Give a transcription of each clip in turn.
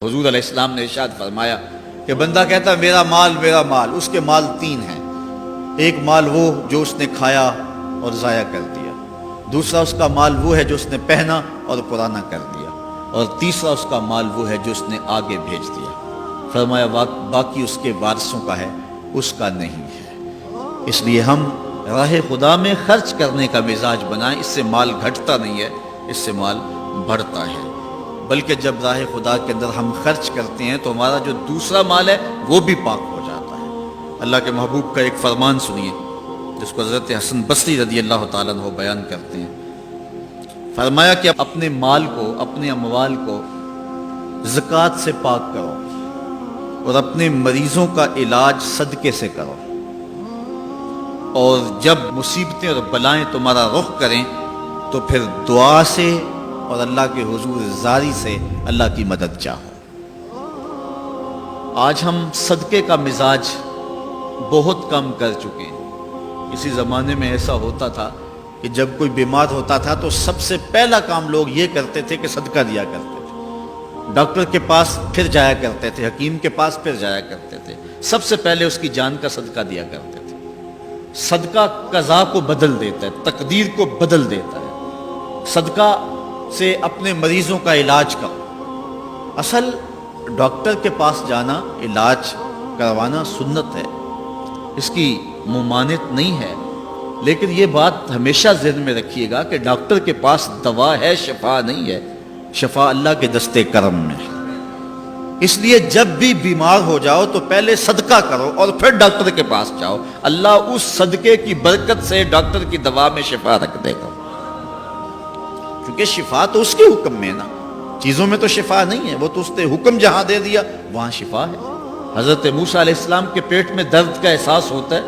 حضور علیہ السلام نے ارشاد فرمایا کہ بندہ کہتا ہے میرا مال، اس کے مال تین ہیں۔ ایک مال وہ جو اس نے کھایا اور ضائع کر دیا، دوسرا اس کا مال وہ ہے جو اس نے پہنا اور پرانا کر دیا، اور تیسرا اس کا مال وہ ہے جو اس نے آگے بھیج دیا۔ فرمایا باقی اس کے وارثوں کا ہے، اس کا نہیں ہے۔ اس لیے ہم راہ خدا میں خرچ کرنے کا مزاج بنائیں، اس سے مال گھٹتا نہیں ہے، اس سے مال بڑھتا ہے۔ بلکہ جب راہ خدا کے اندر ہم خرچ کرتے ہیں تو ہمارا جو دوسرا مال ہے وہ بھی پاک ہو جاتا ہے۔ اللہ کے محبوب کا ایک فرمان سنیے جس کو حضرت حسن بصری رضی اللہ تعالیٰ عنہ بیان کرتے ہیں۔ فرمایا کہ اپنے مال کو، اپنے اموال کو زکوٰۃ سے پاک کرو اور اپنے مریضوں کا علاج صدقے سے کرو، اور جب مصیبتیں اور بلائیں تمہارا رخ کریں تو پھر دعا سے اور اللہ کے حضور زاری سے اللہ کی مدد چاہو۔ آج ہم صدقے کا مزاج بہت کم کر چکے ہیں۔ اسی زمانے میں ایسا ہوتا تھا کہ جب کوئی بیمار ہوتا تھا تو سب سے پہلا کام لوگ یہ کرتے تھے کہ صدقہ دیا کرتے تھے۔ ڈاکٹر کے پاس پھر جایا کرتے تھے، حکیم کے پاس پھر جایا کرتے تھے، سب سے پہلے اس کی جان کا صدقہ دیا کرتے تھے۔ صدقہ قضا کو بدل دیتا ہے، تقدیر کو بدل دیتا ہے۔ صدقہ سے اپنے مریضوں کا علاج کرو۔ اصل ڈاکٹر کے پاس جانا، علاج کروانا سنت ہے، اس کی ممانعت نہیں ہے، لیکن یہ بات ہمیشہ ذہن میں رکھیے گا کہ ڈاکٹر کے پاس دوا ہے، شفا نہیں ہے۔ شفا اللہ کے دستے کرم میں ہے۔ اس لیے جب بھی بیمار ہو جاؤ تو پہلے صدقہ کرو اور پھر ڈاکٹر کے پاس جاؤ، اللہ اس صدقے کی برکت سے ڈاکٹر کی دوا میں شفا رکھ دے گا، کیونکہ شفا تو اس کے حکم میں ہے نا، چیزوں میں تو شفا نہیں ہے، وہ تو اس نے حکم جہاں دے دیا وہاں شفا ہے۔ حضرت موسیٰ علیہ السلام کے پیٹ میں درد کا احساس ہوتا ہے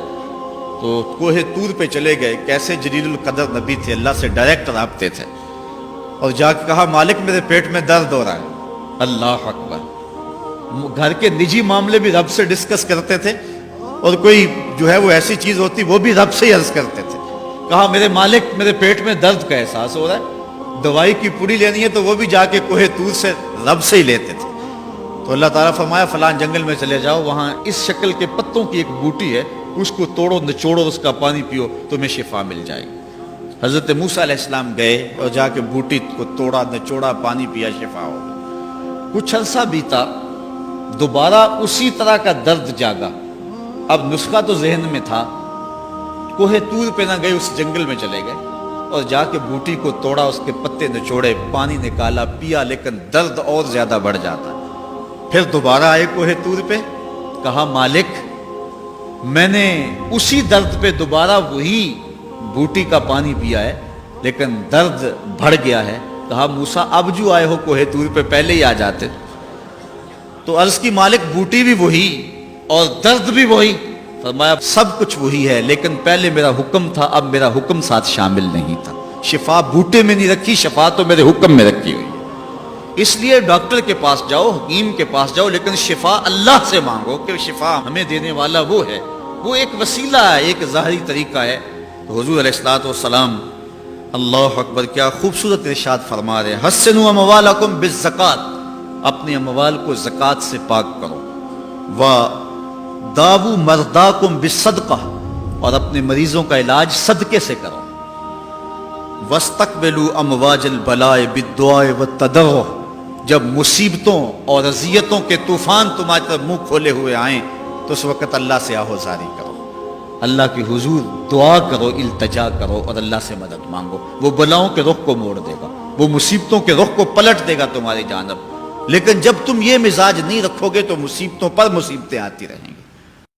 تو کوہ طور پہ چلے گئے، کیسے جلیل القدر نبی تھے، اللہ سے ڈائریکٹ رابطے تھے، اور جا کے کہا مالک میرے پیٹ میں درد ہو رہا ہے۔ اللہ اکبر۔ گھر کے نجی معاملے بھی رب سے ڈسکس کرتے تھے، اور کوئی جو ہے وہ ایسی چیز ہوتی وہ بھی رب سے ہی عرض کرتے تھے۔ کہا میرے مالک میرے پیٹ میں درد کا احساس ہو رہا ہے، دوائی کی پوری لینی ہے تو وہ بھی جا کے کوہ طور سے رب سے ہی لیتے تھے۔ تو اللہ تعالیٰ فرمایا فلاں جنگل میں چلے جاؤ، وہاں اس شکل کے پتوں کی ایک بوٹی ہے، اس کو توڑو نچوڑو، اس کا پانی پیو، تمہیں شفا مل جائے گی۔ حضرت موسیٰ علیہ السلام گئے اور جا کے بوٹی کو توڑا نچوڑا، پانی پیا، شفا ہو گئی۔ کچھ عرصہ بیتا، دوبارہ اسی طرح کا درد جاگا۔ اب نسخہ تو ذہن میں تھا، کوہ طور پہ نہ گئے، اس جنگل میں چلے گئے اور جا کے بوٹی کو توڑا، اس کے پتے نچوڑے، پانی نکالا، پیا، لیکن درد اور زیادہ بڑھ جاتا۔ پھر دوبارہ آئے کوہ طور پہ، کہا مالک میں نے اسی درد پہ دوبارہ وہی بوٹی کا پانی پیا ہے لیکن درد بڑھ گیا ہے۔ کہا موسیٰ اب جو آئے ہو کوہ طور پہ پہلے ہی آ جاتے۔ تو عرض کی مالک بوٹی بھی وہی اور درد بھی وہی۔ فرمایا سب کچھ وہی ہے لیکن پہلے میرا حکم تھا، اب میرا حکم ساتھ شامل نہیں تھا۔ شفا بوٹے میں نہیں رکھی، شفا تو میرے حکم میں رکھی ہوئی ہے۔ اس لیے ڈاکٹر کے پاس جاؤ، حکیم کے پاس جاؤ، لیکن شفا اللہ سے مانگو، کہ شفا ہمیں دینے والا وہ ہے۔ وہ ایک وسیلہ ہے، ایک ظاہری طریقہ ہے۔ تو حضور علیہ الصلوۃ والسلام، اللہ اکبر، کیا خوبصورت ارشاد فرما رہے ہیں، حسنوا اموالکم بالزکوٰۃ، اپنے اموال کو زکوٰۃ سے پاک کرو، داووا مرضاکم بالصدقہ، اور اپنے مریضوں کا علاج صدقے سے کرو، واستقبلوا امواج البلاء بالدعاء والتضرع، جب مصیبتوں اور اذیتوں کے طوفان تمہاری طرف منہ کھولے ہوئے آئیں تو اس وقت اللہ سے آہوزاری کرو، اللہ کی حضور دعا کرو، التجا کرو اور اللہ سے مدد مانگو۔ وہ بلاؤں کے رخ کو موڑ دے گا، وہ مصیبتوں کے رخ کو پلٹ دے گا تمہاری جانب۔ لیکن جب تم یہ مزاج نہیں رکھو گے تو مصیبتوں پر مصیبتیں آتی رہیں گی۔